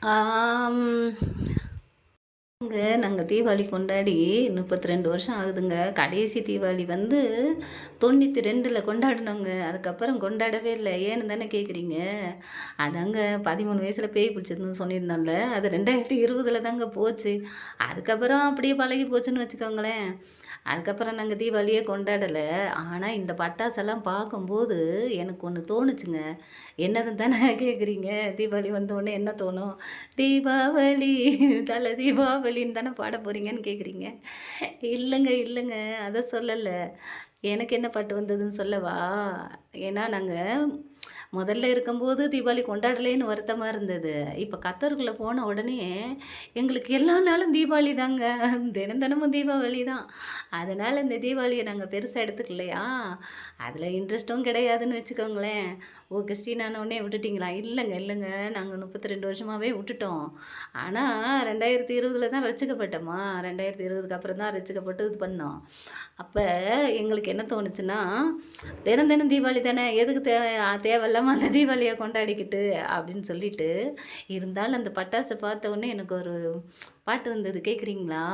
ஆம். நாங்கள் தீபாவளி கொண்டாடி 32 வருஷம் ஆகுதுங்க. கடைசி தீபாவளி வந்து 92ல் கொண்டாடினோங்க. அதுக்கப்புறம் கொண்டாடவே இல்லை. ஏன்னு தானே கேட்குறீங்க? அதாங்க 13 வயசில் பேய் பிடிச்சதுன்னு சொல்லியிருந்தோம்ல, அது 2020ல் தாங்க போச்சு. அதுக்கப்புறம் அப்படியே பழகி போச்சுன்னு வச்சுக்கோங்களேன். அதுக்கப்புறம் நாங்கள் தீபாவளியே கொண்டாடலை. ஆனால் இந்த பட்டாசெல்லாம் பார்க்கும்போது எனக்கு ஒன்று தோணுச்சுங்க. என்னதுன்னு தானே கேட்குறீங்க? தீபாவளி வந்தோடனே என்ன தோணும்? தீபாவளி தல தீபாவளின்னு தானே பாட போகிறீங்கன்னு கேட்குறீங்க. இல்லைங்க இல்லைங்க, அதை சொல்லலை. எனக்கு என்ன பாட்டு வந்ததுன்னு சொல்லவா? ஏன்னா நாங்கள் முதல்ல இருக்கும்போது தீபாவளி கொண்டாடலேன்னு வருத்தமாக இருந்தது. இப்போ கத்தருக்குள்ளே போன உடனே எங்களுக்கு எல்லா நாளும் தீபாவளி தாங்க. தினம் தினமும் தீபாவளி தான். அதனால் இந்த தீபாவளியை நாங்கள் பெருசாக எடுத்துக்கலையா, அதில் இன்ட்ரெஸ்ட்டும் கிடையாதுன்னு வச்சுக்கோங்களேன். ஓ, கிறிஸ்டினானோடனே விட்டுட்டிங்களா? இல்லைங்க இல்லைங்க, நாங்கள் 32 வருஷமாகவே விட்டுட்டோம். ஆனால் 2020ல் தான் ரட்சிக்கப்பட்டோமா. 2020க்கு அப்புறம் தான் ரட்சிக்கப்பட்டு இது பண்ணோம். அப்போ எங்களுக்கு என்ன தோணுச்சுன்னா, தினம் தினம் தீபாவளி தானே, எதுக்கு தேவையில்லாமல் அந்த தீபாவளியை கொண்டாடிக்கிட்டு அப்படின்னு சொல்லிட்டு, இருந்தாலும் அந்த பட்டாசை பார்த்த உடனே எனக்கு ஒரு பாட்டு வந்தது. கேட்குறீங்களா?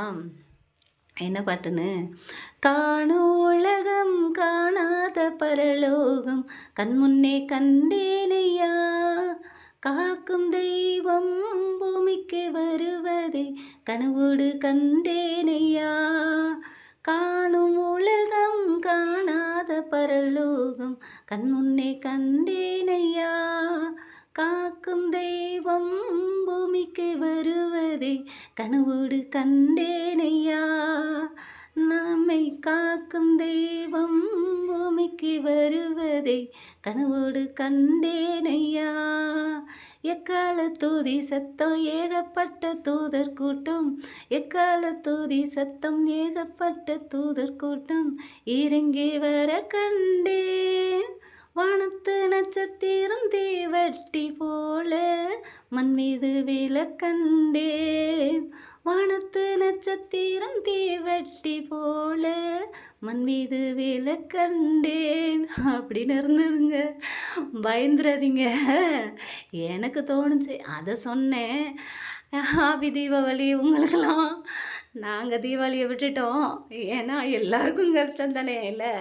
என்ன பாட்டுன்னு? காணும் உலகம் காணாத பரலோகம் கண்முன்னே கண்டேனையா, காக்கும் தெய்வம் பூமிக்கு வருவதை கனவோடு கண்டேனையா, காணும் உலகம் காணாத பரலோகம் கண்முன்னே கண்டேனையா, காக்கும் தெய்வம் பூமிக்கு வருவதை கனவோடு கண்டேனையா, நம்மை காக்கும் தெய்வம் பூமிக்கு வருவதை கனவோடு கண்டேனையா, எக்கால தூதி சத்தம் ஏகப்பட்ட தூதர் கூட்டம், எக்கால தூதி சத்தம் ஏகப்பட்ட தூதர் கூட்டம் இறங்கி வர கண்டேன், வானத்து நட்சத்திரம் தீவட்டி போல மண் மீது விழக்கண்டேன், வானத்து நட்சத்திரம் தீவட்டி போல மண் மீது விழக்கண்டேன் அப்படின்னு இருந்ததுங்க. பயந்துடாதீங்க, எனக்கு தோணுச்சு அதை சொன்னேன். ஹாப்பி தீபாவளி உங்களுக்கெல்லாம். நாங்கள் தீபாவளியை விட்டுட்டோம். ஏன்னா எல்லாருக்கும் கஷ்டம் தானே. இல்லை,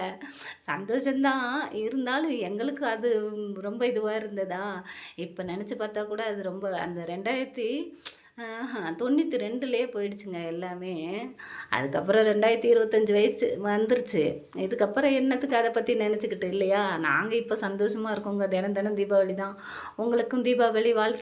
சந்தோஷந்தான், இருந்தாலும் எங்களுக்கு அது ரொம்ப இதுவாக இருந்ததா. இப்போ நினச்சி பார்த்தா கூட அது ரொம்ப அந்த 2092லேயே போயிடுச்சுங்க எல்லாமே. அதுக்கப்புறம் 2025 வயசு வந்துருச்சு. இதுக்கப்புறம் என்னத்துக்கு அதை பற்றி நினச்சிக்கிட்டு இல்லையா? நாங்கள் இப்போ சந்தோஷமாக இருக்கோங்க. தினம் தினம் தீபாவளி தான். உங்களுக்கும் தீபாவளி வாழ்த்து.